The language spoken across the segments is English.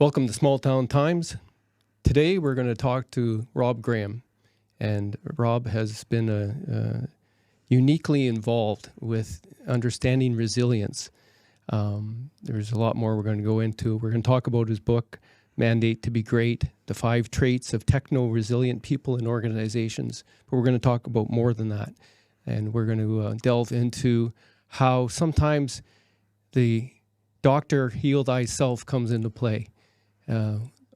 Welcome to Small Town Times. Today we're going to talk to Rob Graham, and Rob has been uniquely involved with understanding resilience. There's a lot more we're going to go into. We're going to talk about his book, Mandate to Be Great, the 5 traits of techno-resilient people and organizations. But we're going to talk about more than that. And we're going to delve into how sometimes the doctor heal thyself comes into play.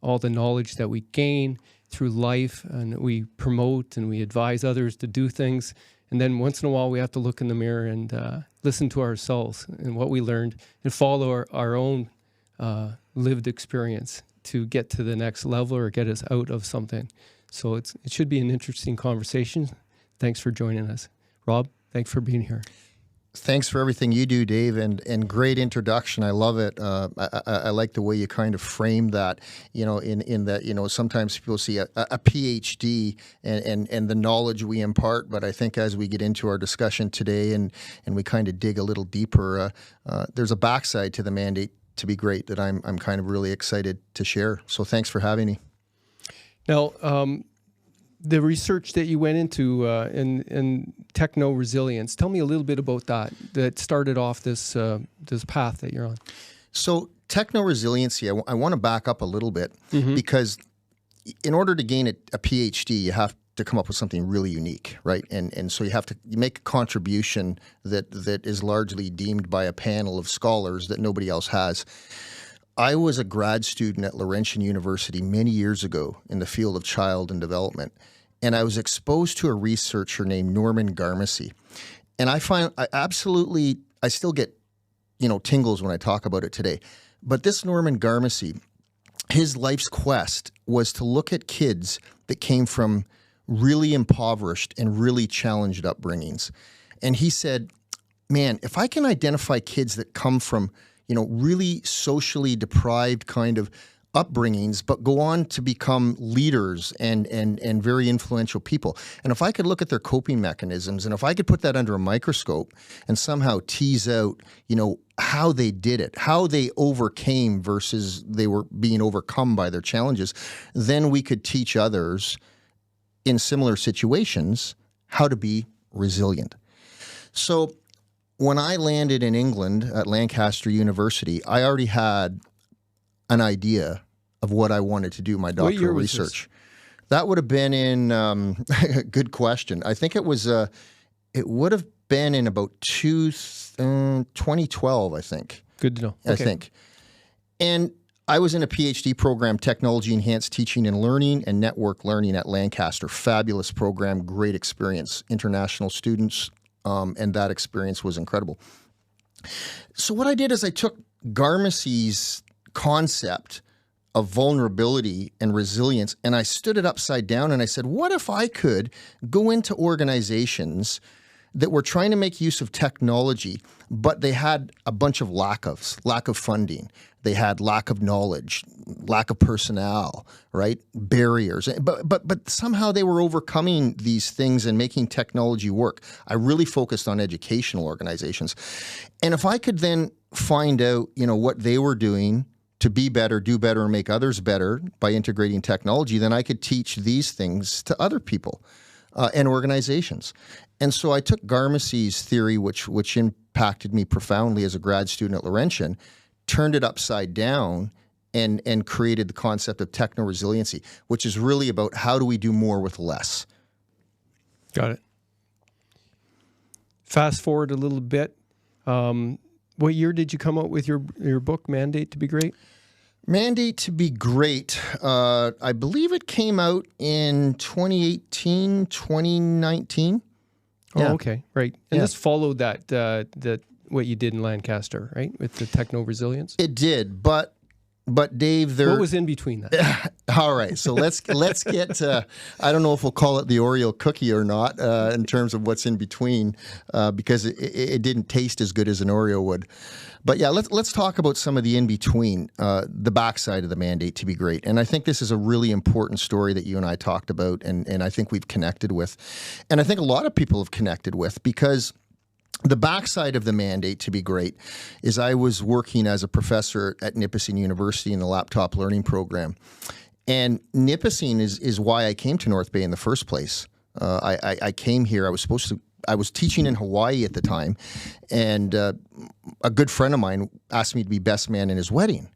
All the knowledge that we gain through life and we promote and we advise others to do things. And then once in a while we have to look in the mirror and listen to ourselves and what we learned and follow our own lived experience to get to the next level or get us out of something. So it should be an interesting conversation. Thanks for joining us. Rob, thanks for being here. Thanks for everything you do, Dave, and great introduction. I love it. I like the way you kind of frame that, in that, sometimes people see a PhD and the knowledge we impart, but I think as we get into our discussion today and we kind of dig a little deeper, there's a backside to the mandate to be great that I'm kind of really excited to share. So thanks for having me. Now, the research that you went into in techno-resilience, tell me a little bit about that started off this path that you're on. So techno-resiliency, I want to back up a little bit because in order to gain a PhD, you have to come up with something really unique, right? And so you make a contribution that is largely deemed by a panel of scholars that nobody else has. I was a grad student at Laurentian University many years ago in the field of child and development, and I was exposed to a researcher named Norman Garmacy. And I still get, tingles when I talk about it today. But this Norman Garmacy, his life's quest was to look at kids that came from really impoverished and really challenged upbringings. And he said, man, if I can identify kids that come from really socially deprived kind of upbringings, but go on to become leaders and very influential people. And if I could look at their coping mechanisms, and if I could put that under a microscope and somehow tease out, how they did it, how they overcame versus they were being overcome by their challenges, then we could teach others in similar situations how to be resilient. So when I landed in England at Lancaster University, I already had an idea of what I wanted to do my doctoral research. That would have been in, good question. I think it would have been in about 2012, I think. Good to know. Okay. I think. And I was in a PhD program, Technology Enhanced Teaching and Learning and Network Learning at Lancaster. Fabulous program, great experience, international students, and that experience was incredible. So what I did is I took Garmacy's concept of vulnerability and resilience, and I stood it upside down and I said, what if I could go into organizations that were trying to make use of technology, but they had a bunch of lack of funding. They had lack of knowledge, lack of personnel, right? Barriers. But somehow they were overcoming these things and making technology work. I really focused on educational organizations. And if I could then find out, what they were doing to be better, do better, and make others better by integrating technology, then I could teach these things to other people and organizations. And so I took Garmacy's theory, which impacted me profoundly as a grad student at Laurentian, turned it upside down and created the concept of techno-resiliency, which is really about how do we do more with less. Got it. Fast forward a little bit. What year did you come out with your book, Mandate to Be Great? Mandate to Be Great. I believe it came out in 2018, 2019. Yeah. Oh, okay. Right. And this followed that what you did in Lancaster, right? With the techno-resilience? It did, but Dave, what was in between that? All right, so let's get to, I don't know if we'll call it the Oreo cookie or not in terms of what's in between, because it didn't taste as good as an Oreo would. But yeah, let's talk about some of the in-between, the backside of the mandate to be great. And I think this is a really important story that you and I talked about, and I think we've connected with. And I think a lot of people have connected with, because The backside of the mandate to be great is I was working as a professor at Nipissing University in the laptop learning program. And Nipissing is why I came to North Bay in the first place. I came here. I was teaching in Hawaii at the time, and a good friend of mine asked me to be best man in his wedding.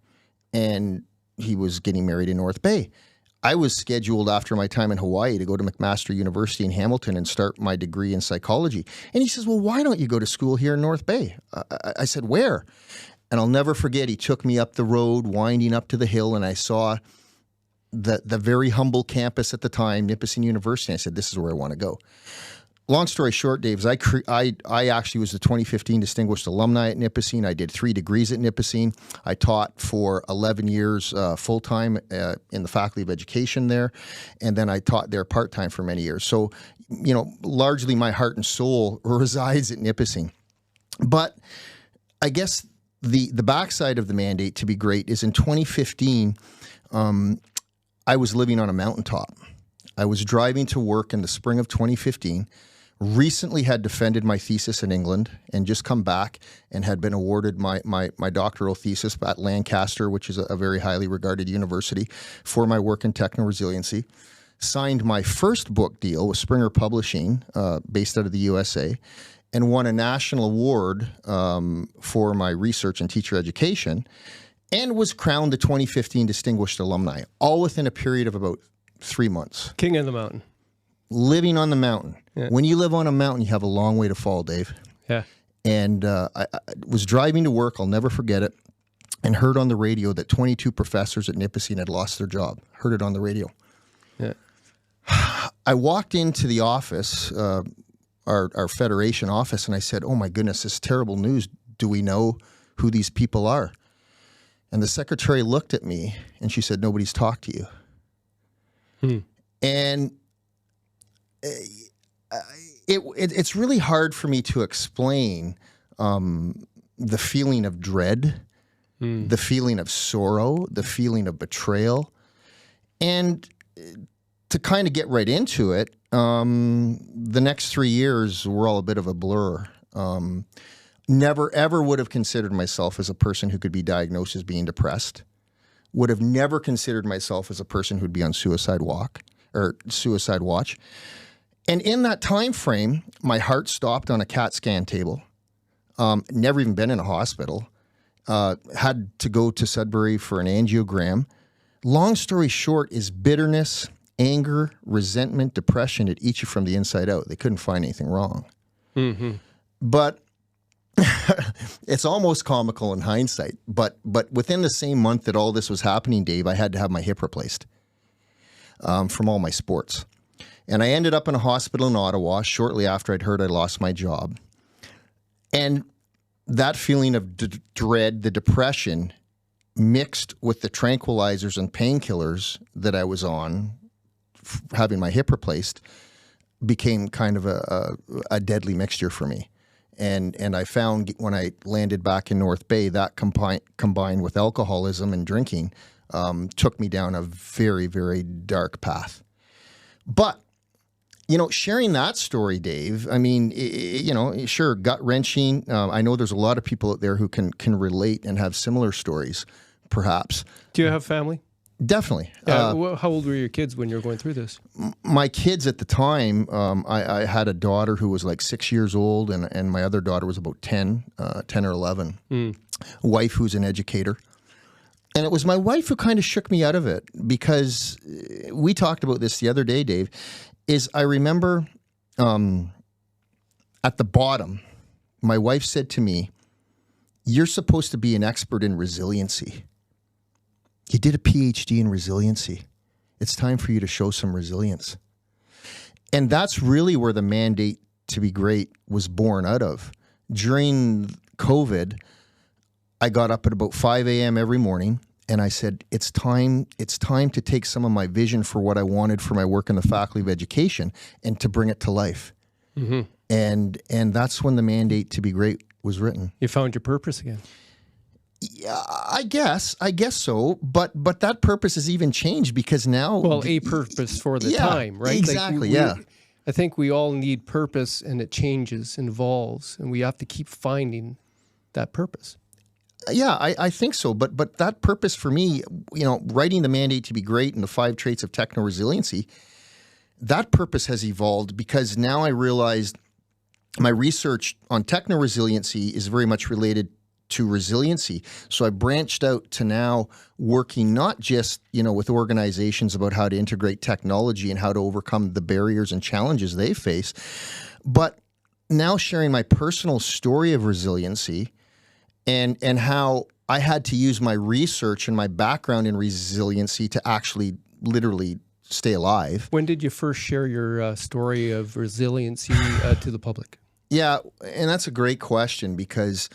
And he was getting married in North Bay. I was scheduled after my time in Hawaii to go to McMaster University in Hamilton and start my degree in psychology. And he says, well, why don't you go to school here in North Bay? I said, where? And I'll never forget, he took me up the road, winding up to the hill, and I saw the very humble campus at the time, Nipissing University. And I said, this is where I want to go. Long story short, Dave, is I actually was the 2015 Distinguished Alumni at Nipissing. I did 3 degrees at Nipissing. I taught for 11 years full-time in the Faculty of Education there, and then I taught there part-time for many years. So, largely my heart and soul resides at Nipissing. But I guess the backside of the mandate to be great is in 2015, I was living on a mountaintop. I was driving to work in the spring of 2015, recently had defended my thesis in England and just come back and had been awarded my doctoral thesis at Lancaster, which is a very highly regarded university, for my work in techno-resiliency. Signed my first book deal with Springer Publishing, based out of the USA, and won a national award for my research and teacher education, and was crowned the 2015 Distinguished Alumni, all within a period of about 3 months. King of the mountain. Living on the mountain. Yeah. When you live on a mountain, you have a long way to fall, Dave. Yeah. And I was driving to work, I'll never forget it, and heard on the radio that 22 professors at Nipissing had lost their job. Heard it on the radio. Yeah. I walked into the office, our Federation office, and I said, oh my goodness, this is terrible news. Do we know who these people are? And the secretary looked at me and she said, nobody's talked to you. And it's really hard for me to explain the feeling of dread, the feeling of sorrow, the feeling of betrayal. And to kind of get right into it, the next 3 years were all a bit of a blur. Never, ever would have considered myself as a person who could be diagnosed as being depressed. Would have never considered myself as a person who'd be on suicide watch. And in that time frame, my heart stopped on a CAT scan table. Never even been in a hospital. Had to go to Sudbury for an angiogram. Long story short is bitterness, anger, resentment, depression. It eats you from the inside out. They couldn't find anything wrong. Mm-hmm. But it's almost comical in hindsight. But within the same month that all this was happening, Dave, I had to have my hip replaced from all my sports. And I ended up in a hospital in Ottawa shortly after I'd heard I lost my job. And that feeling of dread, the depression, mixed with the tranquilizers and painkillers that I was on, having my hip replaced, became kind of a deadly mixture for me. And I found when I landed back in North Bay, that combined with alcoholism and drinking took me down a very, very dark path. But, sharing that story, Dave, I mean, sure, gut-wrenching. I know there's a lot of people out there who can relate and have similar stories, perhaps. Do you have family? Definitely. Yeah, how old were your kids when you were going through this? My kids at the time, I had a daughter who was like 6 years old, and my other daughter was about 10 or 11. A wife who's an educator. And it was my wife who kind of shook me out of it, because we talked about this the other day, Dave, is I remember at the bottom, my wife said to me, you're supposed to be an expert in resiliency. You did a PhD in resiliency. It's time for you to show some resilience. And that's really where the mandate to be great was born out of. During COVID, I got up at about 5 a.m. every morning and I said, it's time to take some of my vision for what I wanted for my work in the Faculty of Education and to bring it to life. Mm-hmm. And that's when the mandate to be great was written. You found your purpose again. Yeah, I guess so. But that purpose has even changed, because now... Well, a purpose for the time, right? Exactly, I think we all need purpose, and it changes and evolves, and we have to keep finding that purpose. Yeah, I think so. But that purpose for me, writing The Mandate to Be Great and the 5 Traits of Techno-Resiliency, that purpose has evolved because now I realized my research on techno-resiliency is very much related to resiliency. So I branched out to now working not just, with organizations about how to integrate technology and how to overcome the barriers and challenges they face, but now sharing my personal story of resiliency and how I had to use my research and my background in resiliency to actually literally stay alive. When did you first share your story of resiliency to the public? Yeah, and that's a great question because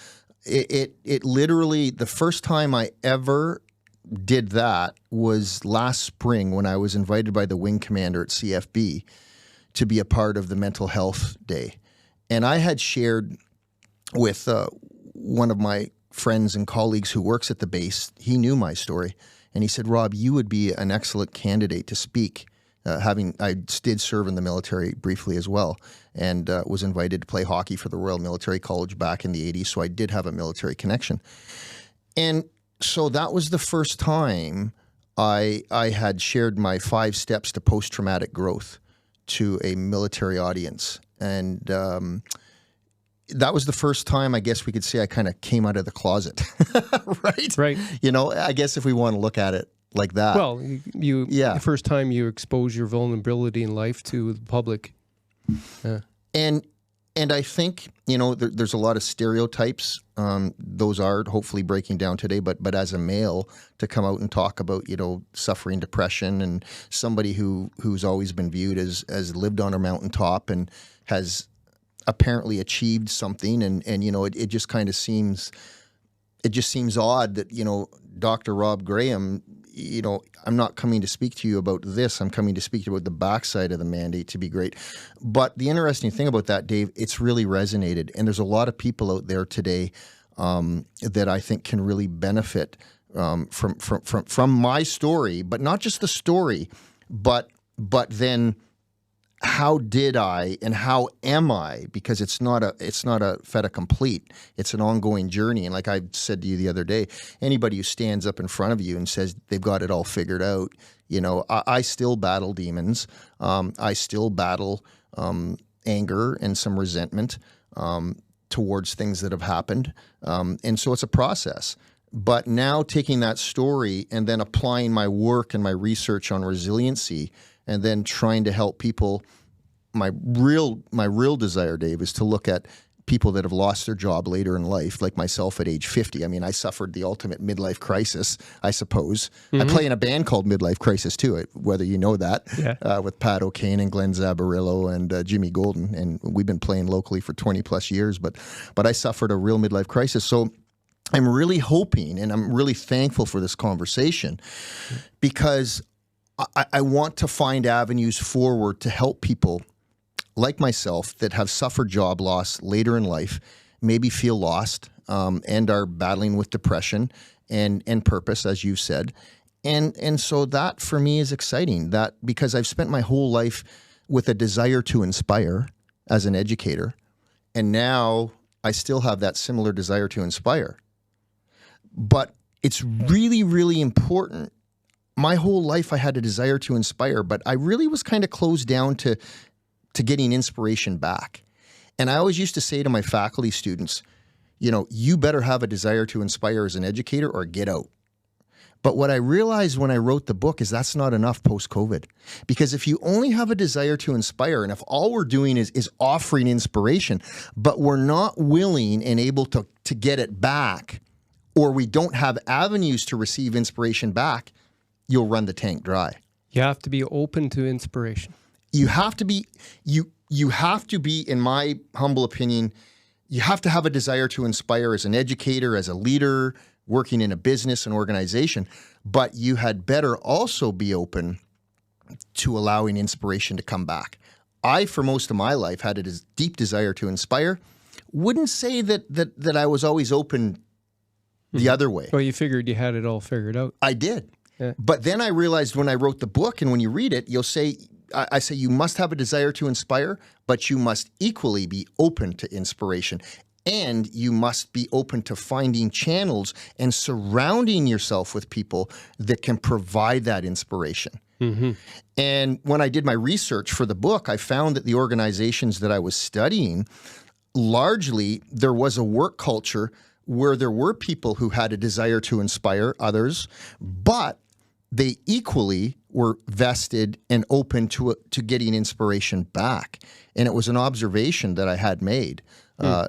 it literally, the first time I ever did that was last spring when I was invited by the wing commander at CFB to be a part of the mental health day. And I had shared with one of my friends and colleagues who works at the base. He knew my story. And he said, Rob, you would be an excellent candidate to speak. I did serve in the military briefly as well, and was invited to play hockey for the Royal Military College back in the 80s, so I did have a military connection. And so that was the first time I had shared my 5 steps to post-traumatic growth to a military audience. And that was the first time, I guess we could say, I kind of came out of the closet, right? Right. I guess if we want to look at it like that. Well, the first time you expose your vulnerability in life to the public. And I think, there's a lot of stereotypes. Those are hopefully breaking down today, but as a male to come out and talk about, suffering depression and somebody who's always been viewed as lived on a mountaintop and has apparently achieved something. And it just kind of seems, odd that, Dr. Rob Graham, I'm not coming to speak to you about this. I'm coming to speak to you about the backside of the mandate to be great. But the interesting thing about that, Dave, it's really resonated. And there's a lot of people out there today that I think can really benefit from my story, but not just the story, but then how did I and how am I? Because it's not a fait accompli. It's an ongoing journey. And like I said to you the other day, anybody who stands up in front of you and says they've got it all figured out, I still battle demons. I still battle anger and some resentment towards things that have happened. And so it's a process. But now taking that story and then applying my work and my research on resiliency and then trying to help people. My real desire, Dave, is to look at people that have lost their job later in life, like myself at age 50. I mean, I suffered the ultimate midlife crisis, I suppose. Mm-hmm. I play in a band called Midlife Crisis, too, whether you know that, with Pat O'Kane and Glenn Zabarillo and Jimmy Golden. And we've been playing locally for 20 plus years, but I suffered a real midlife crisis. So I'm really hoping and I'm really thankful for this conversation because I want to find avenues forward to help people like myself that have suffered job loss later in life, maybe feel lost and are battling with depression and purpose, as you've said. And so that for me is exciting, that because I've spent my whole life with a desire to inspire as an educator, and now I still have that similar desire to inspire. But it's really, really important. My whole life I had a desire to inspire, but I really was kind of closed down to getting inspiration back. And I always used to say to my faculty students, you better have a desire to inspire as an educator or get out. But what I realized when I wrote the book is that's not enough post-COVID. Because if you only have a desire to inspire, and if all we're doing is offering inspiration, but we're not willing and able to get it back, or we don't have avenues to receive inspiration back, you'll run the tank dry. You have to be open to inspiration. You have to be, in my humble opinion, you have to have a desire to inspire as an educator, as a leader, working in a business and organization, but you had better also be open to allowing inspiration to come back. I, for most of my life, had a deep desire to inspire. Wouldn't say that I was always open the other way. Well, you figured you had it all figured out. I did. Yeah. But then I realized when I wrote the book, and when you read it, you'll say, I say you must have a desire to inspire, but you must equally be open to inspiration. And you must be open to finding channels and surrounding yourself with people that can provide that inspiration. Mm-hmm. And when I did my research for the book, I found that the organizations that I was studying, largely there was a work culture where there were people who had a desire to inspire others, but they equally were vested and open to getting inspiration back. And it was an observation that I had made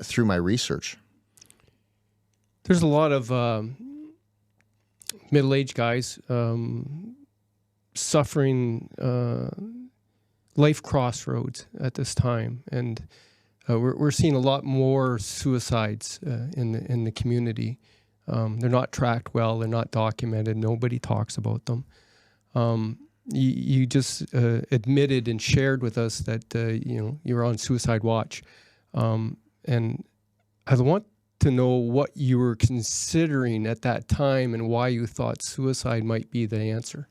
through my research. There's a lot of middle-aged guys suffering life crossroads at this time, and we're seeing a lot more suicides in the community. They're not tracked well. They're not documented. Nobody talks about them. You just admitted and shared with us that you were on suicide watch, and I want to know what you were considering at that time and why you thought suicide might be the answer.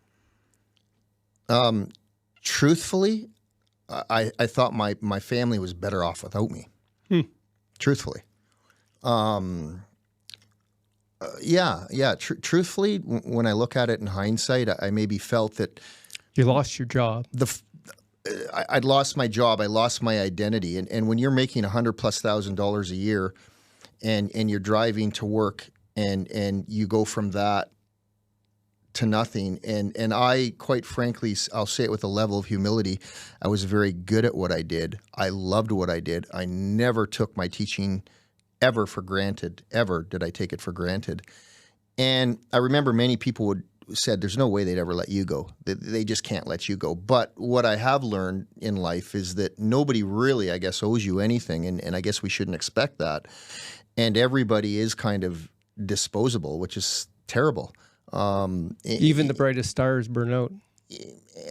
Truthfully, I thought my family was better off without me. Truthfully. Truthfully, when I look at it in hindsight, I maybe felt that you lost your job. I'd lost my job. I lost my identity. And when you're making $100,000+ a year, and you're driving to work, and you go from that to nothing, and I, quite frankly, I'll say it with a level of humility, I was very good at what I did. I loved what I did. I never took my teaching ever for granted. Ever did I take it for granted. And I remember many people said there's no way they'd ever let you go. They just can't let you go. But what I have learned in life is that nobody really, I guess, owes you anything, and I guess we shouldn't expect that. And everybody is kind of disposable, which is terrible. Even the brightest stars burn out.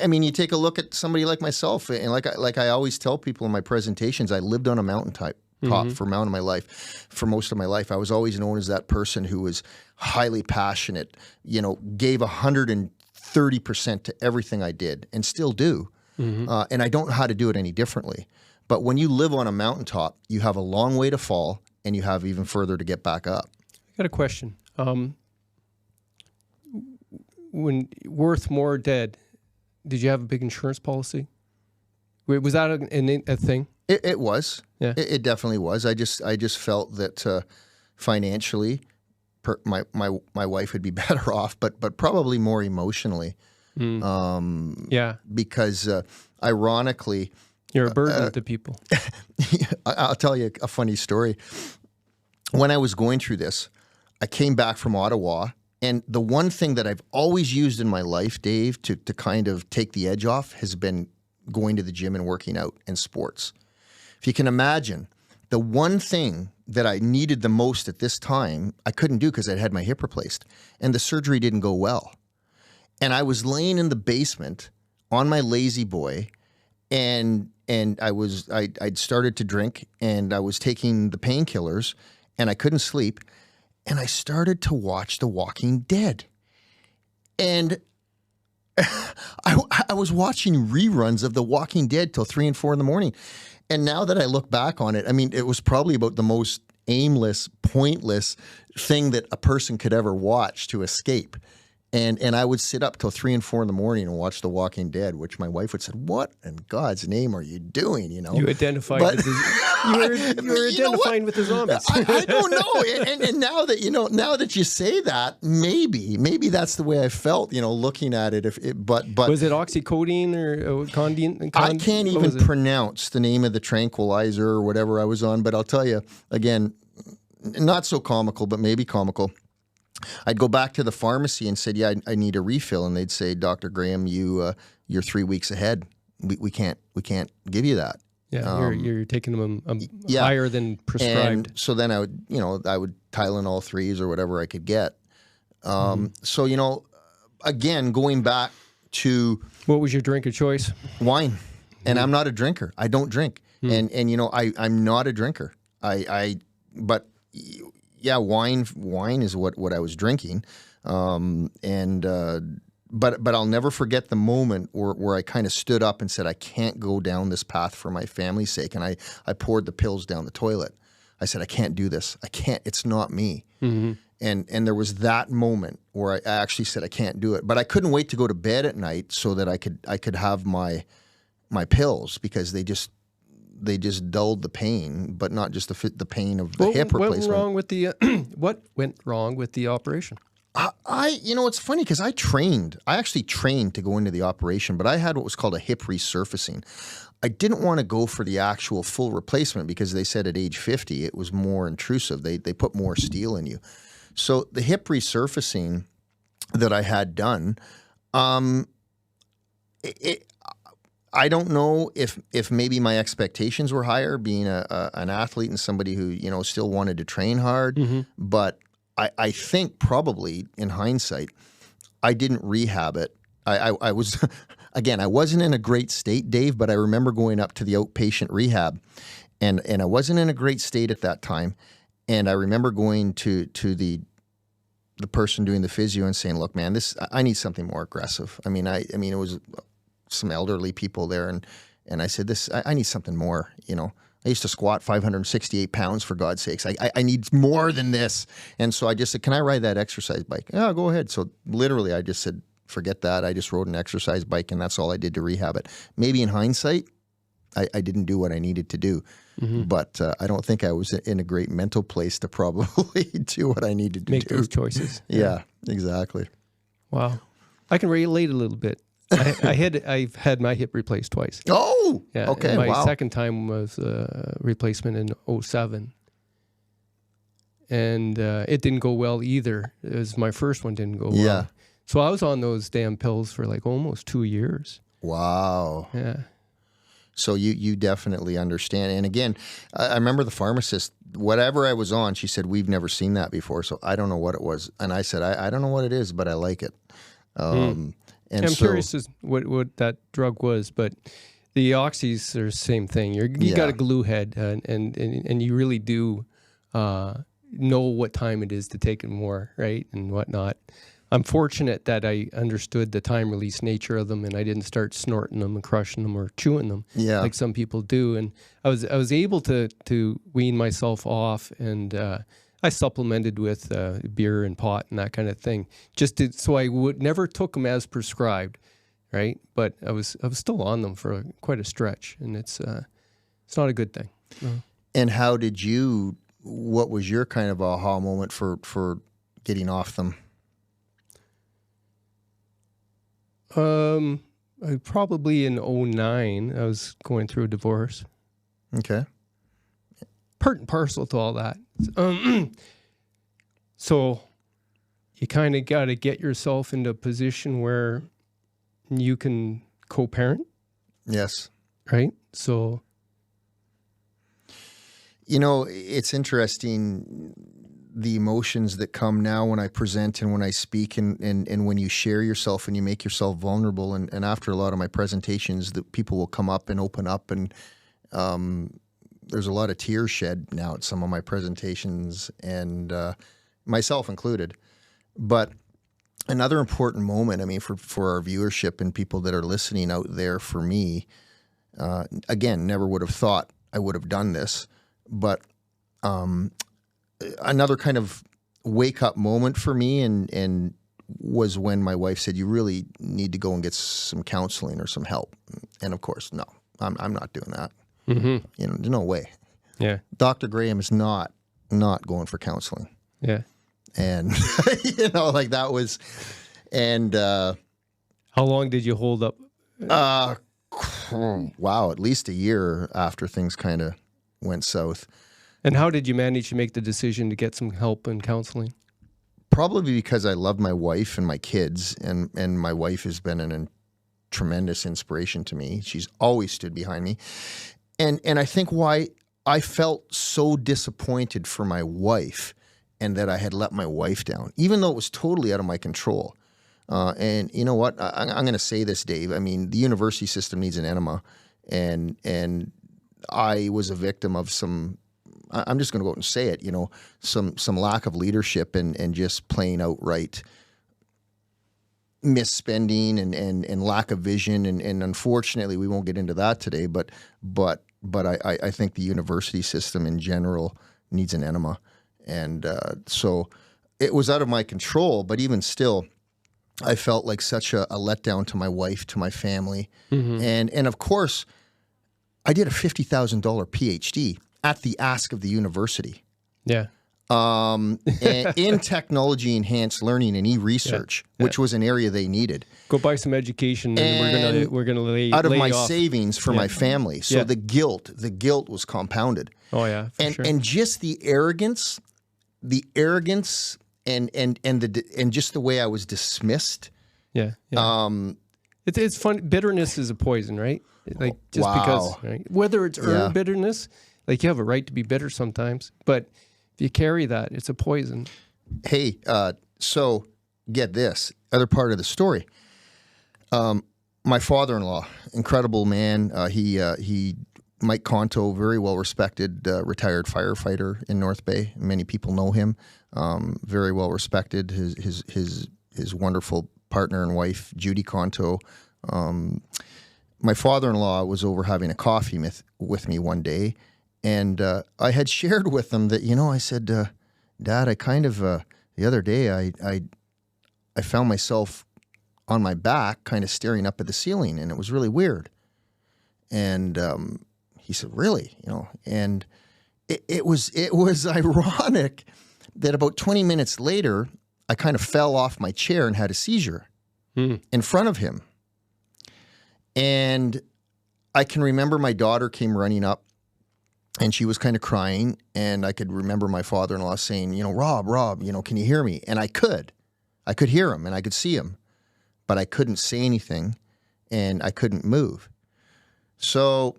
I mean, you take a look at somebody like myself, and like I always tell people in my presentations, I lived on a mountaintop for most of my life. I was always known as that person who was highly passionate, gave 130% to everything I did, and still do. And I don't know how to do it any differently. But when you live on a mountaintop, you have a long way to fall, and you have even further to get back up. I got a question. When Worth More dead, did you have a big insurance policy? Was that a thing? It was. Yeah. It definitely was. I just felt that financially, my wife would be better off, but probably more emotionally. Because ironically, you're a burden to people. I'll tell you a funny story. When I was going through this, I came back from Ottawa. And the one thing that I've always used in my life, Dave, to kind of take the edge off has been going to the gym and working out and sports. If you can imagine, the one thing that I needed the most at this time, I couldn't do because I'd had my hip replaced. And the surgery didn't go well. And I was laying in the basement on my lazy boy, and I'd started to drink, and I was taking the painkillers, and I couldn't sleep. And I started to watch The Walking Dead. And I was watching reruns of The Walking Dead till 3 and 4 in the morning. And now that I look back on it, I mean, it was probably about the most aimless, pointless thing that a person could ever watch to escape. And I would sit up till 3 and 4 in the morning and watch The Walking Dead, which my wife would say, "What in God's name are you doing?" You identified with you're identifying with the zombies. I don't know. And now that you say that, maybe that's the way I felt, looking at it. But was it oxycodone or Condine? I can't even pronounce the name of the tranquilizer or whatever I was on. But I'll tell you again, not so comical, but maybe comical. I'd go back to the pharmacy and said, "Yeah, I need a refill," and they'd say, "Dr. Graham, you're 3 weeks ahead. We can't give you that." Yeah, you're taking them higher than prescribed. And so then I would Tylenol 3s or whatever I could get. So again, going back to what was your drink of choice? Wine, and I'm not a drinker. I don't drink, and I'm not a drinker. But. Yeah, wine is what I was drinking, but but I'll never forget the moment where I kind of stood up and said, I can't go down this path for my family's sake. And I poured the pills down the toilet. I said, I can't do this. I can't. It's not me. Mm-hmm. And there was that moment where I actually said I can't do it. But I couldn't wait to go to bed at night so that I could have my pills, because they just dulled the pain, but not just the pain of the hip replacement. What went wrong with the what went wrong with the operation? It's funny because I actually trained to go into the operation, but I had what was called a hip resurfacing. I didn't want to go for the actual full replacement because they said at age 50 it was more intrusive. They put more steel in you. So the hip resurfacing that I had done, I don't know if maybe my expectations were higher, being an athlete and somebody who still wanted to train hard, but I think probably in hindsight, I didn't rehab it. I was, again, I wasn't in a great state, Dave, but I remember going up to the outpatient rehab, and I wasn't in a great state at that time. And I remember going to the person doing the physio and saying, "Look, man, I need something more aggressive." I mean, it was some elderly people there, and I said, I need something more, I used to squat 568 pounds, for God's sakes. I need more than this. And so I just said, can I ride that exercise bike? Yeah, go ahead. So literally I just said, forget that. I just rode an exercise bike, and that's all I did to rehab it. Maybe in hindsight, I didn't do what I needed to do. But I don't think I was in a great mental place to probably do what I needed to Make do. those choices. Yeah, exactly. Wow. I can relate a little bit. I've had my hip replaced twice. Oh, Yeah, okay, my wow. second time was replacement in 2007. And it didn't go well either. It was my first one didn't go well. Yeah. So I was on those damn pills for like almost 2 years. Wow. Yeah. So you definitely understand. And again, I remember the pharmacist, whatever I was on, she said, we've never seen that before, so I don't know what it was. And I said, I don't know what it is, but I like it. And I'm curious as what that drug was, but the oxys are the same thing. You got a glue head, and you really do know what time it is to take it more, right, and whatnot. I'm fortunate that I understood the time release nature of them, and I didn't start snorting them and crushing them or chewing them like some people do. And I was able to wean myself off, and I supplemented with beer and pot and that kind of thing, so I never took them as prescribed, right? But I was still on them for quite a stretch, and it's not a good thing. No. And what was your kind of aha moment for getting off them? Probably in 2009, I was going through a divorce. Okay. Part and parcel to all that. So you kind of got to get yourself into a position where you can co-parent. Yes. Right? So. It's interesting, the emotions that come now when I present and when I speak and when you share yourself and you make yourself vulnerable. And after a lot of my presentations, the people will come up and open up, and there's a lot of tears shed now at some of my presentations, and myself included. But another important moment, for our viewership and people that are listening out there, for me, again, never would have thought I would have done this, but another kind of wake-up moment for me and was when my wife said, you really need to go and get some counseling or some help. And of course, no, I'm not doing that. Mm-hmm. There's no way. Yeah. Dr. Graham is not going for counseling. Yeah. And, that was, and... How long did you hold up? Wow, at least a year after things kind of went south. And how did you manage to make the decision to get some help and counseling? Probably because I love my wife and my kids, and my wife has been a tremendous inspiration to me. She's always stood behind me. And I think why I felt so disappointed for my wife, and that I had let my wife down, even though it was totally out of my control. And you know what? I'm going to say this, Dave. The university system needs an enema, and I was a victim of some. I'm just going to go out and say it. Some lack of leadership and just plain outright misspending and lack of vision, and unfortunately we won't get into that today. But I think the university system in general needs an enema, and so it was out of my control. But even still, I felt like such a letdown to my wife, to my family, and of course, I did a $50,000 PhD at the ask of the university. Yeah. In technology enhanced learning and e-research, which was an area they needed. Go buy some education, and we're gonna lay out of lay my off. savings for my family. So the guilt was compounded. Oh yeah, for sure. And just the arrogance, and just the way I was dismissed. Yeah. It's fun. Bitterness is a poison, right? Like just because, right? Whether it's earned bitterness, like you have a right to be bitter sometimes, but if you carry that, it's a poison. Hey, so get this other part of the story. My father-in-law, incredible man. He Mike Conto, very well respected, retired firefighter in North Bay. Many people know him. Very well respected. His wonderful partner and wife, Judy Conto. My father-in-law was over having a coffee with me one day, and I had shared with him that, I said, Dad, I kind of the other day I found myself on my back, kind of staring up at the ceiling, and it was really weird. And he said, "Really?" And it was ironic that about 20 minutes later, I kind of fell off my chair and had a seizure in front of him. And I can remember my daughter came running up, and she was kind of crying, and I could remember my father-in-law saying, Rob, can you hear me? And I could hear him, and I could see him, but I couldn't say anything, and I couldn't move. So,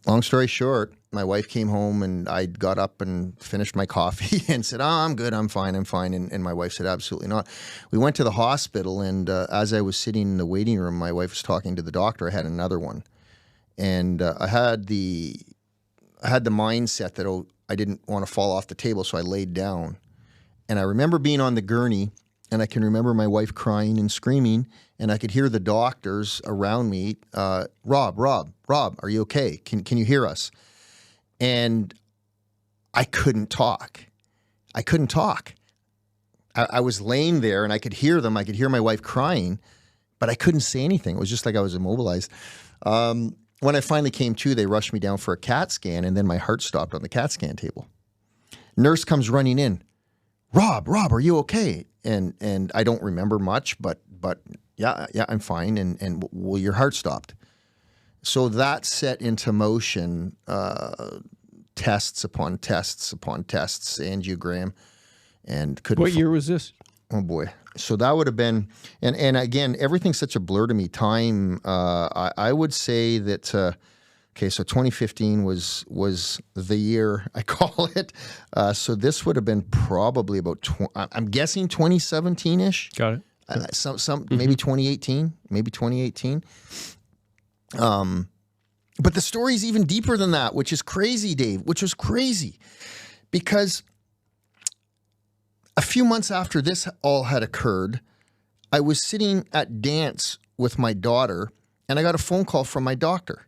long story short, my wife came home, and I got up and finished my coffee and said, I'm good, I'm fine. And my wife said, absolutely not. We went to the hospital, and as I was sitting in the waiting room, my wife was talking to the doctor. I had another one. And I had the mindset that, I didn't want to fall off the table, so I laid down. And I remember being on the gurney, and I can remember my wife crying and screaming, and I could hear the doctors around me, Rob, are you okay? Can you hear us? And I couldn't talk. I was laying there, and I could hear them. I could hear my wife crying, but I couldn't say anything. It was just like I was immobilized. When I finally came to, they rushed me down for a CAT scan, and then my heart stopped on the CAT scan table. Nurse comes running in. Rob, are you okay? And I don't remember much, but yeah, I'm fine. And well, your heart stopped. So that set into motion tests upon tests upon tests, angiogram, and couldn't. What year was this? Oh boy! So that would have been, and again, everything's such a blur to me. Time, I would say that. Okay, so 2015 was the year, I call it. So this would have been probably about, I'm guessing 2017-ish. Got it. Maybe 2018, But the story's even deeper than that, which is crazy, Dave, which was crazy. Because a few months after this all had occurred, I was sitting at dance with my daughter, and I got a phone call from my doctor.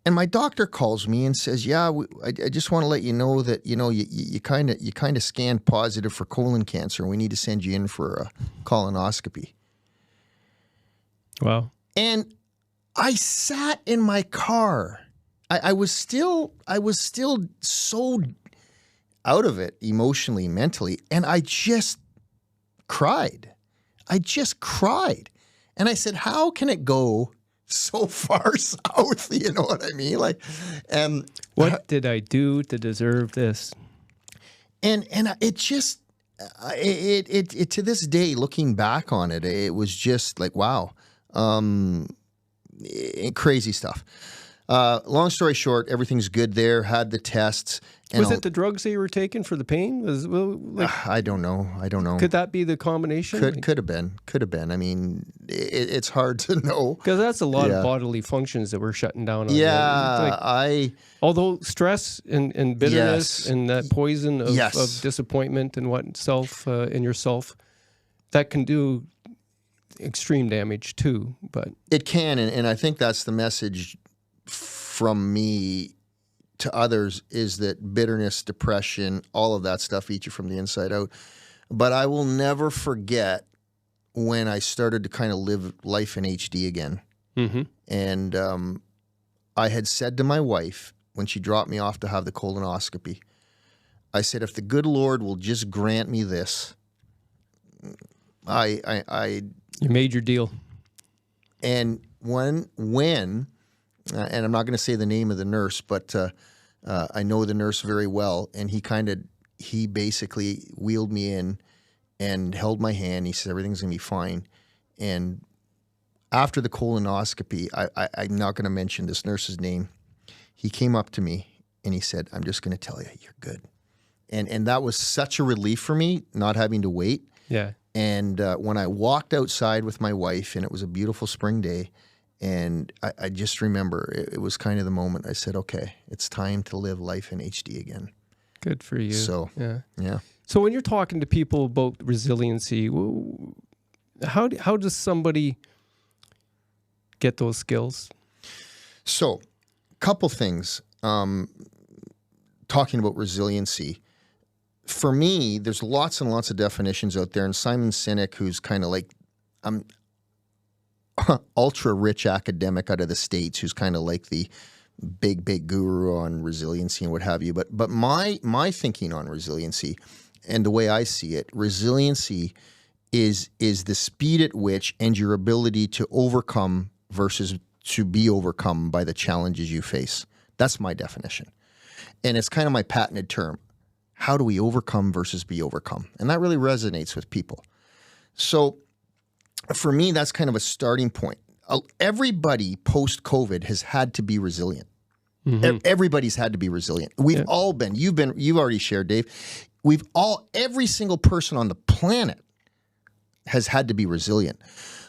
And my doctor calls me and says, "Yeah, I just want to let you know that you kind of scanned positive for colon cancer, and we need to send you in for a colonoscopy." Wow! And I sat in my car. I was still so out of it emotionally, mentally, and I just cried. And I said, "How can it go so far south?" You know what I mean? Like, what did I do to deserve this? And it just it to this day, looking back on it, it was just like, wow, crazy stuff. Long story short, everything's good there. Had the tests. Was it the drugs that you were taking for the pain? I don't know. Could that be the combination? Could have been. I mean, it's hard to know. Because that's a lot of bodily functions that we're shutting down on. Yeah, although stress and bitterness and that poison of disappointment and what in yourself, that can do extreme damage too. But it can, and I think that's the message from me to others, is that bitterness, depression, all of that stuff eats you from the inside out. But I will never forget when I started to kind of live life in HD again. mm-hmm. And I had said to my wife when she dropped me off to have the colonoscopy, I said, if the good Lord will just grant me this, You made your deal. And when and I'm not going to say the name of the nurse, but I know the nurse very well, and he basically wheeled me in and held my hand. He said, everything's going to be fine. And after the colonoscopy, I'm not going to mention this nurse's name. He came up to me and he said, I'm just going to tell you, you're good. And that was such a relief for me, not having to wait. Yeah. And when I walked outside with my wife, and it was a beautiful spring day, and I just remember it was kind of the moment I said, okay, it's time to live life in HD again. Good for you. So, yeah. So when you're talking to people about resiliency, how does somebody get those skills? So, couple things. Talking about resiliency. For me, there's lots and lots of definitions out there, and Simon Sinek, who's kind of like ultra rich academic out of the States, who's kind of like the big guru on resiliency and what have you. But my thinking on resiliency, and the way I see it, resiliency is the speed at which and your ability to overcome versus to be overcome by the challenges you face. That's my definition. And it's kind of my patented term. How do we overcome versus be overcome? And that really resonates with people. So for me, that's kind of a starting point. Everybody post-COVID has had to be resilient. Mm-hmm. Everybody's had to be resilient. We've all been. You've already shared, Dave. Every single person on the planet has had to be resilient.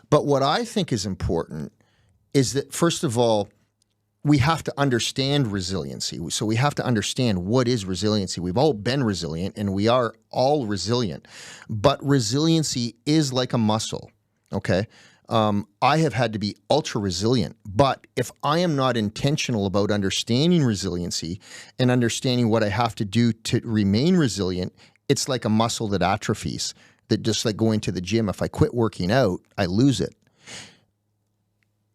But what I think is important is that, first of all, we have to understand resiliency. So we have to understand what is resiliency. We've all been resilient, and we are all resilient. But resiliency is like a muscle, okay? I have had to be ultra resilient. But if I am not intentional about understanding resiliency and understanding what I have to do to remain resilient, it's like a muscle that atrophies, that just like going to the gym. If I quit working out, I lose it.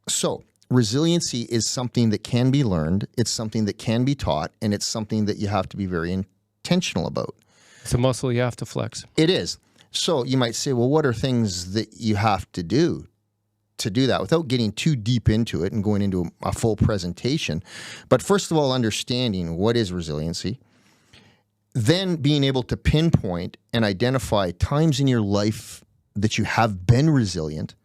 So resiliency is something that can be learned. It's something that can be taught, and it's something that you have to be very intentional about. It's a muscle you have to flex. It is. So you might say, well, what are things that you have to do that, without getting too deep into it and going into a full presentation? But first of all, understanding what is resiliency, then being able to pinpoint and identify times in your life that you have been resilient,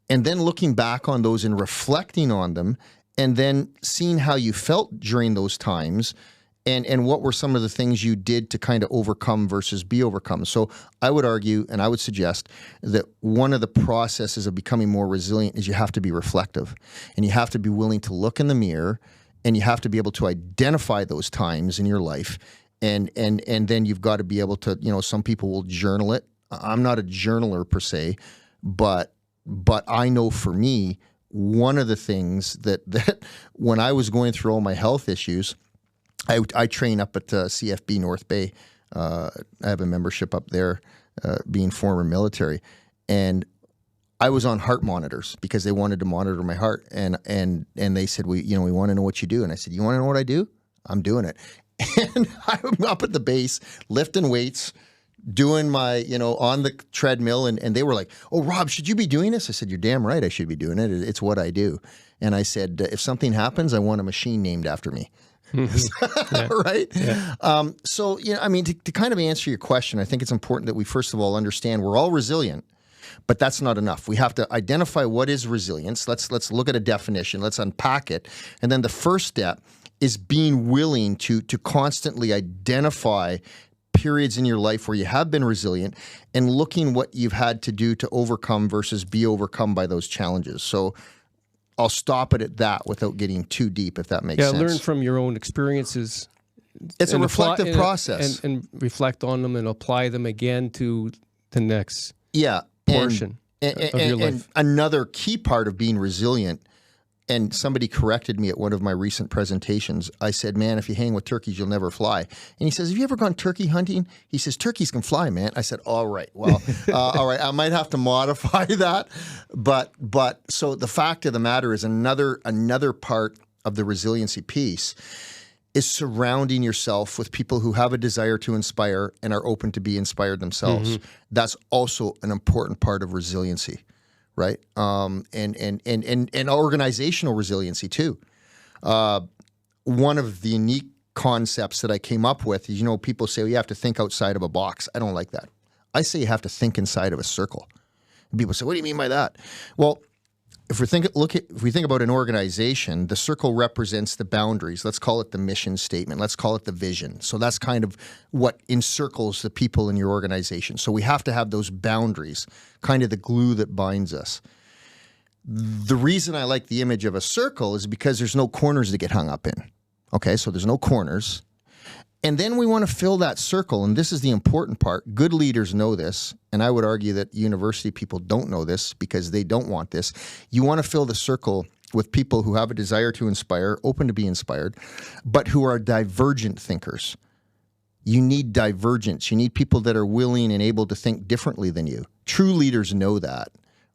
and then looking back on those and reflecting on them, and then seeing how you felt during those times, and what were some of the things you did to kind of overcome versus be overcome. So I would argue, and I would suggest, that one of the processes of becoming more resilient is you have to be reflective, and you have to be willing to look in the mirror, and you have to be able to identify those times in your life, and then you've got to be able to, some people will journal it. I'm not a journaler per se, but I know for me, one of the things that when I was going through all my health issues, I train up at CFB North Bay. I have a membership up there, being former military, and I was on heart monitors because they wanted to monitor my heart, and they said, we want to know what you do, and I said, you want to know what I do? I'm doing it, and I'm up at the base lifting weights, doing my, on the treadmill, and they were like, oh, Rob, should you be doing this? I said, you're damn right I should be doing it. It's what I do. And I said, if something happens, I want a machine named after me. Right? Yeah. So, to kind of answer your question, I think it's important that we first of all understand we're all resilient, but that's not enough. We have to identify what is resilience. Let's look at a definition. Let's unpack it. And then the first step is being willing to constantly identify periods in your life where you have been resilient and looking what you've had to do to overcome versus be overcome by those challenges. So I'll stop it at that without getting too deep, if that makes sense. Yeah, learn from your own experiences. It's a reflective process. And reflect on them and apply them again to the next portion. of your life. And another key part of being resilient, and somebody corrected me at one of my recent presentations. I said, man, if you hang with turkeys, you'll never fly. And he says, have you ever gone turkey hunting? He says, turkeys can fly, man. I said, all right, well, all right, I might have to modify that. But so the fact of the matter is another part of the resiliency piece is surrounding yourself with people who have a desire to inspire and are open to be inspired themselves. Mm-hmm. That's also an important part of resiliency, right? And organizational resiliency too. One of the unique concepts that I came up with is, people say, well, you have to think outside of a box. I don't like that. I say you have to think inside of a circle. And people say, what do you mean by that? Well, if we think about an organization, the circle represents the boundaries. Let's call it the mission statement. Let's call it the vision. So that's kind of what encircles the people in your organization. So we have to have those boundaries, kind of the glue that binds us. The reason I like the image of a circle is because there's no corners to get hung up in. Okay, so there's no corners. And then we want to fill that circle, and this is the important part. Good leaders know this, and I would argue that university people don't know this because they don't want this. You want to fill the circle with people who have a desire to inspire, open to be inspired, but who are divergent thinkers. You need divergence. You need people that are willing and able to think differently than you. True leaders know that,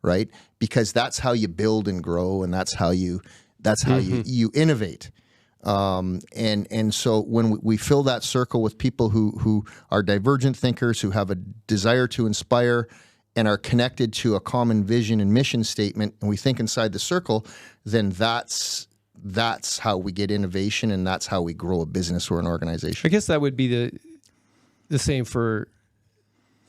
right? Because that's how you build and grow, and that's how you innovate. And so when we fill that circle with people who are divergent thinkers, who have a desire to inspire and are connected to a common vision and mission statement, and we think inside the circle, then that's how we get innovation, and that's how we grow a business or an organization. I guess that would be the same for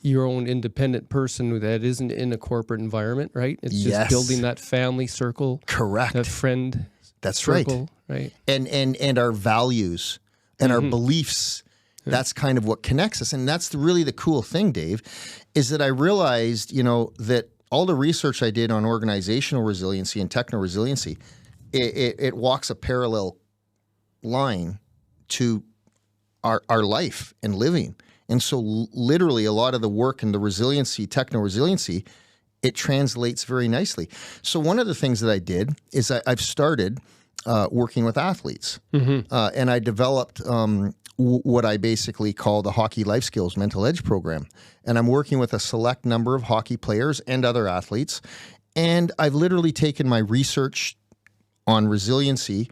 your own independent person that isn't in a corporate environment, right? It's just building that family circle. Correct. That friend That's circle, right. And our values and our beliefs, that's kind of what connects us. And that's really the cool thing, Dave, is that I realized, that all the research I did on organizational resiliency and techno-resiliency, it walks a parallel line to our life and living. And so literally a lot of the work in the resiliency, techno-resiliency, it translates very nicely. So one of the things that I did is I've started working with athletes. And I developed what I basically call the Hockey Life Skills Mental Edge program. And I'm working with a select number of hockey players and other athletes. And I've literally taken my research on resiliency,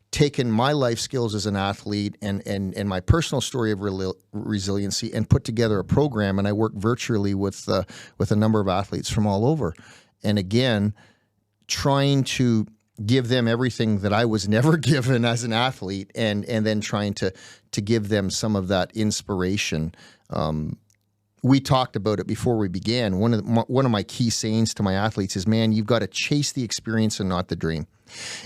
taken my life skills as an athlete and my personal story of resiliency, and put together a program. And I work virtually with a number of athletes from all over. And again, trying to give them everything that I was never given as an athlete, and then trying to give them some of that inspiration. We talked about it before we began. One of my key sayings to my athletes is, man, you've got to chase the experience and not the dream.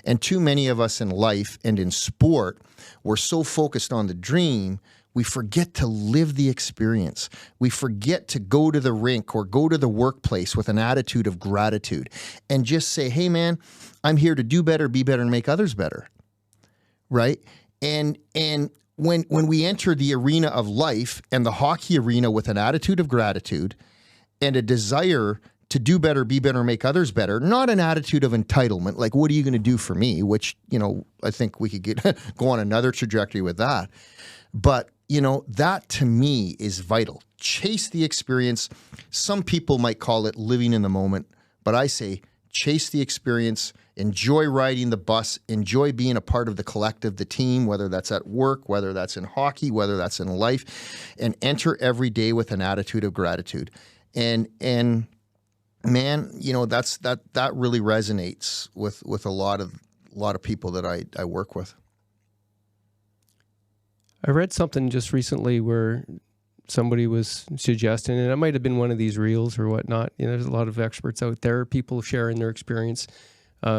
And too many of us in life and in sport, we're so focused on the dream, we forget to live the experience. We forget to go to the rink or go to the workplace with an attitude of gratitude and just say, hey, man, I'm here to do better, be better, and make others better, right? And when we enter the arena of life and the hockey arena with an attitude of gratitude and a desire to do better, be better, make others better, not an attitude of entitlement, like, what are you going to do for me? Which, I think we could go on another trajectory with that. But, that to me is vital. Chase the experience. Some people might call it living in the moment, but I say chase the experience, enjoy riding the bus, enjoy being a part of the collective, the team, whether that's at work, whether that's in hockey, whether that's in life, and enter every day with an attitude of gratitude. And man, that really resonates with a lot of people that I work with. I read something just recently where somebody was suggesting, and it might have been one of these reels or whatnot. There's a lot of experts out there, people sharing their experience,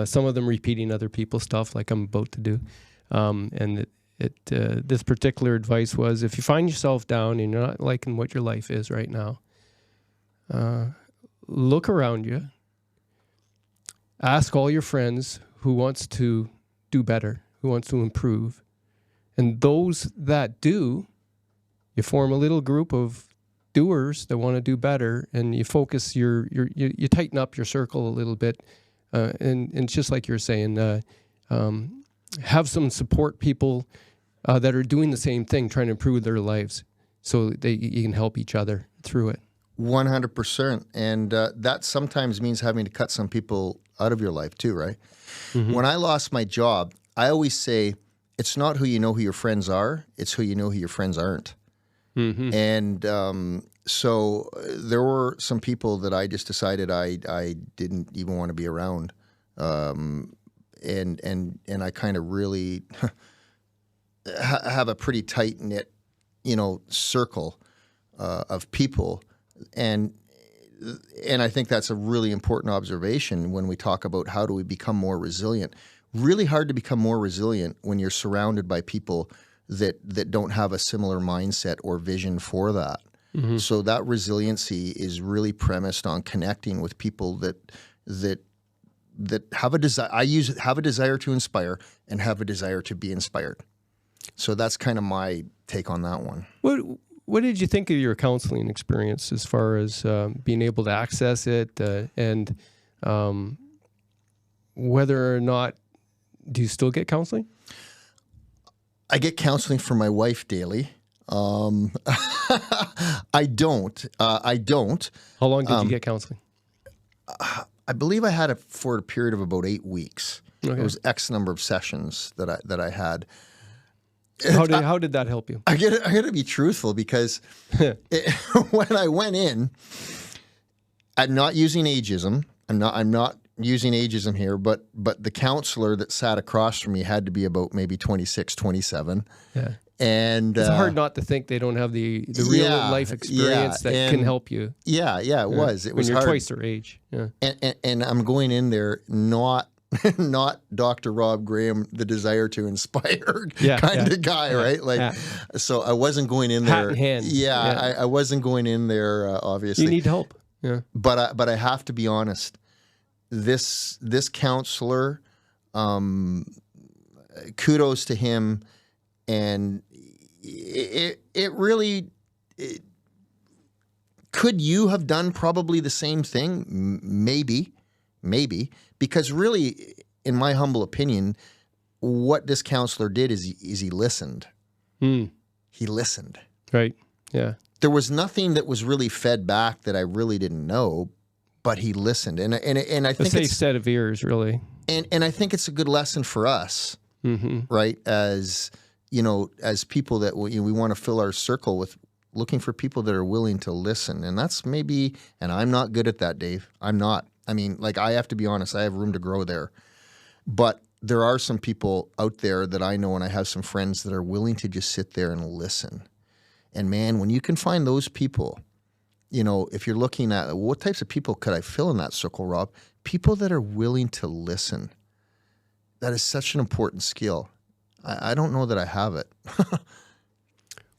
some of them repeating other people's stuff like I'm about to do. And this particular advice was, if you find yourself down and you're not liking what your life is right now, look around you, ask all your friends who wants to do better, who wants to improve. And those that do, you form a little group of doers that want to do better, and you focus you tighten up your circle a little bit, and it's just like you're saying, have some support people that are doing the same thing, trying to improve their lives, so you can help each other through it. 100%. And that sometimes means having to cut some people out of your life too, right? Mm-hmm. When I lost my job, I always say, it's not who you know who your friends are, it's who you know who your friends aren't. Mm-hmm. And so there were some people that I just decided I didn't even want to be around. And I kind of really have a pretty tight-knit, circle of people. And I think that's a really important observation when we talk about how do we become more resilient. Really hard to become more resilient when you're surrounded by people that don't have a similar mindset or vision for that. Mm-hmm. So that resiliency is really premised on connecting with people that have a desire. Have a desire to inspire and have a desire to be inspired. So that's kind of my take on that one. What did you think of your counseling experience as far as being able to access it and whether or not, do you still get counseling? I get counseling from my wife daily. I don't. How long did you get counseling? I believe I had it for a period of about 8 weeks. Okay. It was X number of sessions that I had. How did that help you? I got to be truthful because when I went in, I'm not using ageism. I'm not using ageism here, but the counselor that sat across from me had to be about maybe 26, 27. Yeah. And it's hard not to think they don't have the real life experience that can help you. Yeah, it was. It was when you're hard. Twice their age. Yeah. And I'm going in there not Dr. Rob Graham, the desire to inspire kind of guy, right? Like, so I wasn't going in there. Hat in hand. I wasn't going in there. Obviously, you need help. Yeah, but I have to be honest. This counselor, kudos to him, and it really. Could you have done probably the same thing? Maybe. Because really, in my humble opinion, what this counselor did is he listened. He listened. Right. Yeah. There was nothing that was really fed back that I really didn't know, but he listened. And I think a safe set of ears, really. And I think it's a good lesson for us, right? As as people that we want to fill our circle with, looking for people that are willing to listen. And that's maybe, and I'm not good at that, Dave. I'm not. I mean, like, I have to be honest, I have room to grow there. But there are some people out there that I know, and I have some friends that are willing to just sit there and listen. And man, when you can find those people, if you're looking at what types of people could I fill in that circle, Rob? People that are willing to listen. That is such an important skill. I don't know that I have it.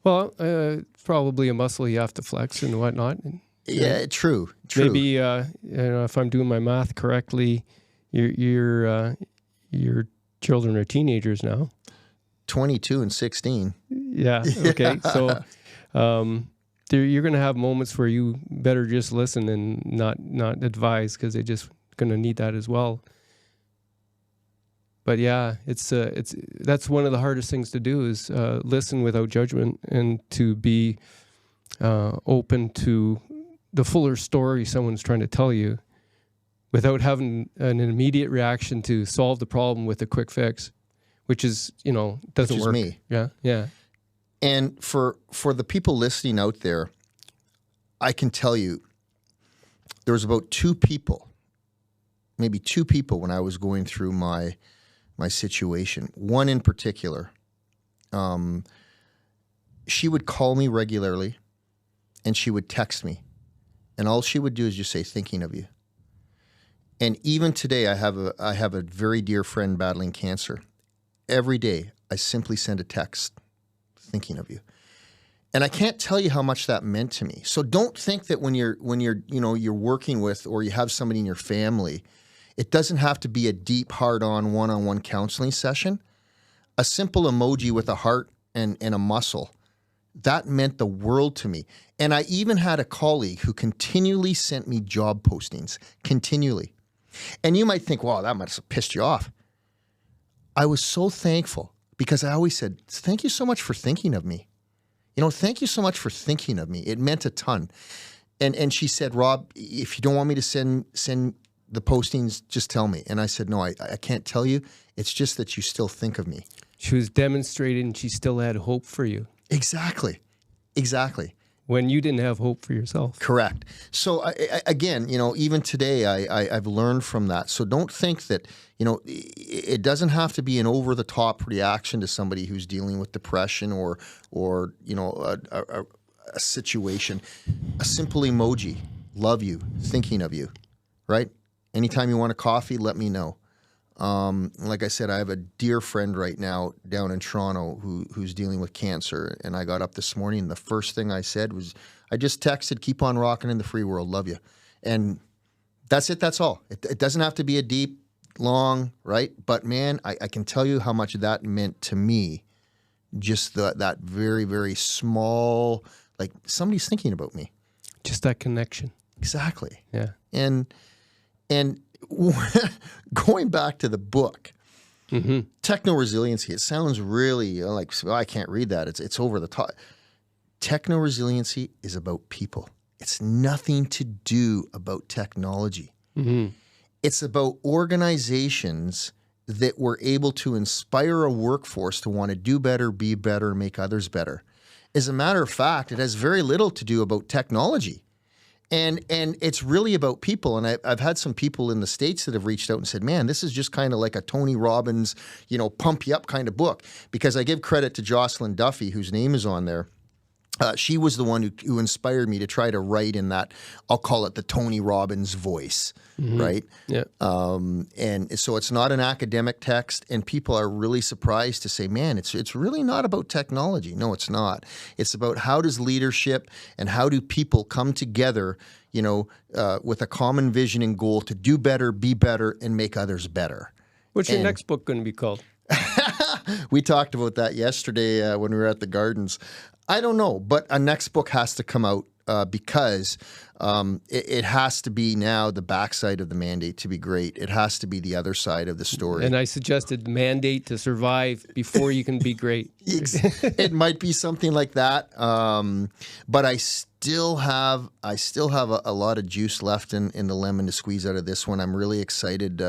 Well, it's probably a muscle you have to flex and whatnot. Yeah, true. Maybe if I'm doing my math correctly, your children are teenagers now. 22 and 16. Yeah. Okay. So you're going to have moments where you better just listen and not advise, because they're just going to need that as well. But yeah, that's one of the hardest things to do is listen without judgment, and to be open to the fuller story someone's trying to tell you, without having an immediate reaction to solve the problem with a quick fix, which is doesn't work. Me. Yeah. And for the people listening out there, I can tell you, there was about maybe two people when I was going through my situation. One in particular, she would call me regularly, and she would text me, and all she would do is just say, "Thinking of you." And even today, I have a very dear friend battling cancer. Every day, I simply send a text, "Thinking of you." And I can't tell you how much that meant to me. So don't think that when you're working with, or you have somebody in your family, it doesn't have to be a deep, hard-on, one-on-one counseling session. A simple emoji with a heart and a muscle that meant the world to me. And I even had a colleague who continually sent me job postings, continually. And you might think, wow, that must have pissed you off. I was so thankful because I always said, thank you so much for thinking of me. Thank you so much for thinking of me. It meant a ton. And she said, Rob, if you don't want me to send the postings, just tell me. And I said, no, I can't tell you. It's just that you still think of me. She was demonstrating she still had hope for you. Exactly. When you didn't have hope for yourself. Correct. So again, even today, I've learned from that. So don't think that, it doesn't have to be an over-the-top reaction to somebody who's dealing with depression or a situation. A simple emoji, love you, thinking of you, right? Anytime you want a coffee, let me know. Like I said, I have a dear friend right now down in Toronto who's dealing with cancer. And I got up this morning and the first thing I said was, I just texted, keep on rocking in the free world. Love you. And that's it. That's all. It doesn't have to be a deep, long, right? But man, I can tell you how much that meant to me. Just that very, very small, like somebody's thinking about me. Just that connection. Exactly. Yeah. And going back to the book, techno-resiliency, it sounds really like, well, I can't read that. It's over the top. Techno-resiliency is about people. It's nothing to do about technology. It's about organizations that were able to inspire a workforce to want to do better, be better, make others better. As a matter of fact, it has very little to do about technology. And it's really about people. And I've had some people in the States that have reached out and said, man, this is just kind of like a Tony Robbins, pump you up kind of book. Because I give credit to Jocelyn Duffy, whose name is on there. She was the one who inspired me to try to write in that, I'll call it the Tony Robbins voice, right? Yeah. And so it's not an academic text, and people are really surprised to say, man, it's really not about technology. No, it's not. It's about how does leadership and how do people come together, with a common vision and goal to do better, be better, and make others better. What's your next book going to be called? We talked about that yesterday when we were at the Gardens. I don't know, but a next book has to come out because it has to be now the backside of the mandate to be great. It has to be the other side of the story. And I suggested mandate to survive before you can be great. It might be something like that, but I still have a lot of juice left in the lemon to squeeze out of this one. I'm really excited.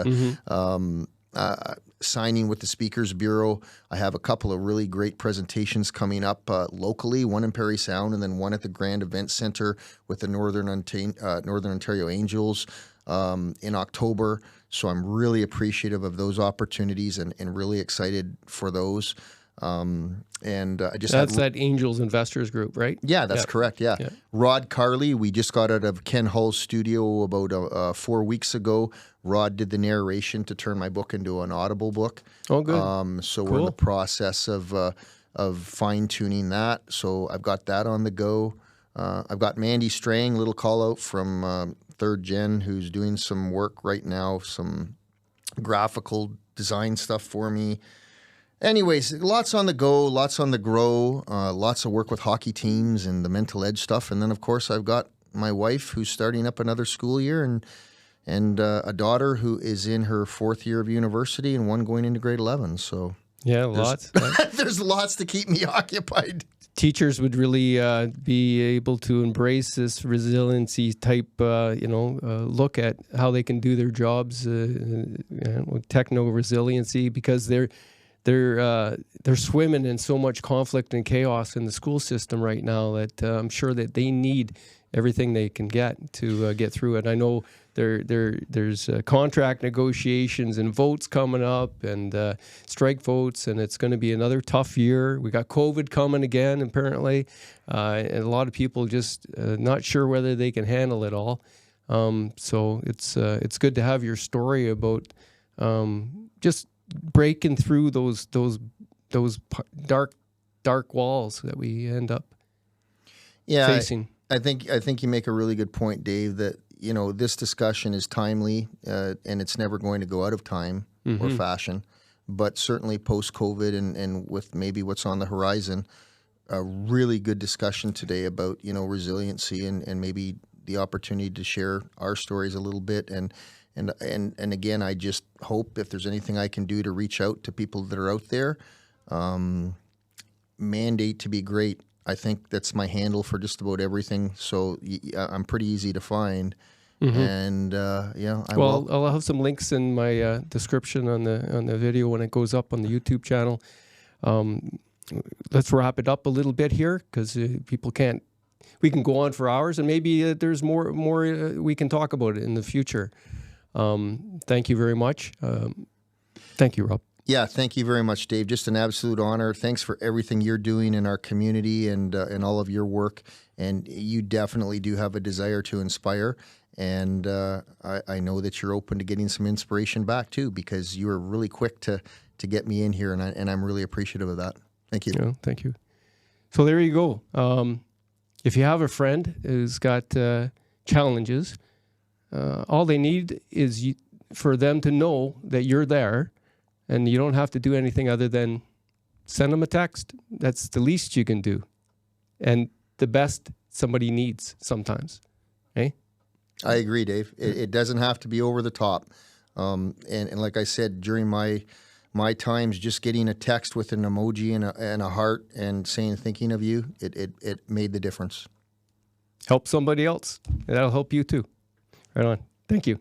Signing with the Speakers Bureau. I have a couple of really great presentations coming up locally, one in Parry Sound and then one at the Grand Event Centre with the Northern Ontario Angels in October. So I'm really appreciative of those opportunities and really excited for those. That's that Angels Investors Group, right? Yeah, that's correct. Yeah. Rod Carley, we just got out of Ken Hull's studio about 4 weeks ago. Rod did the narration to turn my book into an Audible book. Oh, good. So we're in the process of fine tuning that. So I've got that on the go. I've got Mandy Strang, little call out from Third Gen, who's doing some work right now, some graphical design stuff for me. Anyways, lots on the go, lots on the grow, lots of work with hockey teams and the mental edge stuff. And then, of course, I've got my wife who's starting up another school year and a daughter who is in her 4th year of university and one going into grade 11. So yeah, lots. There's lots to keep me occupied. Teachers would really be able to embrace this resiliency type, look at how they can do their jobs, techno resiliency, because they're swimming in so much conflict and chaos in the school system right now that I'm sure that they need everything they can get to get through it. I know there's contract negotiations and votes coming up and strike votes, and it's going to be another tough year. We got COVID coming again, apparently, and a lot of people just not sure whether they can handle it all. So it's good to have your story about just breaking through those dark walls that we end up facing. I think you make a really good point, Dave, that this discussion is timely and it's never going to go out of time or fashion, but certainly post-COVID and with maybe what's on the horizon, a really good discussion today about, resiliency and maybe the opportunity to share our stories a little bit. And again, I just hope if there's anything I can do to reach out to people that are out there, mandate to be great. I think that's my handle for just about everything. So I'm pretty easy to find. And I'll have some links in my description on the video when it goes up on the YouTube channel. Let's wrap it up a little bit here because people can't. We can go on for hours, and maybe there's more we can talk about it in the future. Thank you very much. Thank you, Rob. Yeah, thank you very much, Dave. Just an absolute honor. Thanks for everything you're doing in our community and all of your work. And you definitely do have a desire to inspire. And I know that you're open to getting some inspiration back too, because you were really quick to get me in here, and I'm really appreciative of that. Thank you. Yeah, thank you. So there you go. If you have a friend who's got challenges, all they need is for them to know that you're there, and you don't have to do anything other than send them a text. That's the least you can do, and the best somebody needs sometimes. Okay? I agree, Dave. It doesn't have to be over the top. And like I said, during my times, just getting a text with an emoji and a heart and saying thinking of you, it made the difference. Help somebody else. That'll help you too. Right on. Thank you.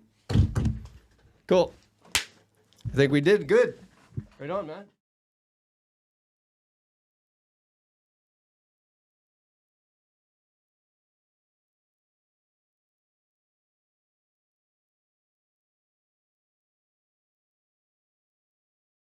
Cool. I think we did good. Right on, man.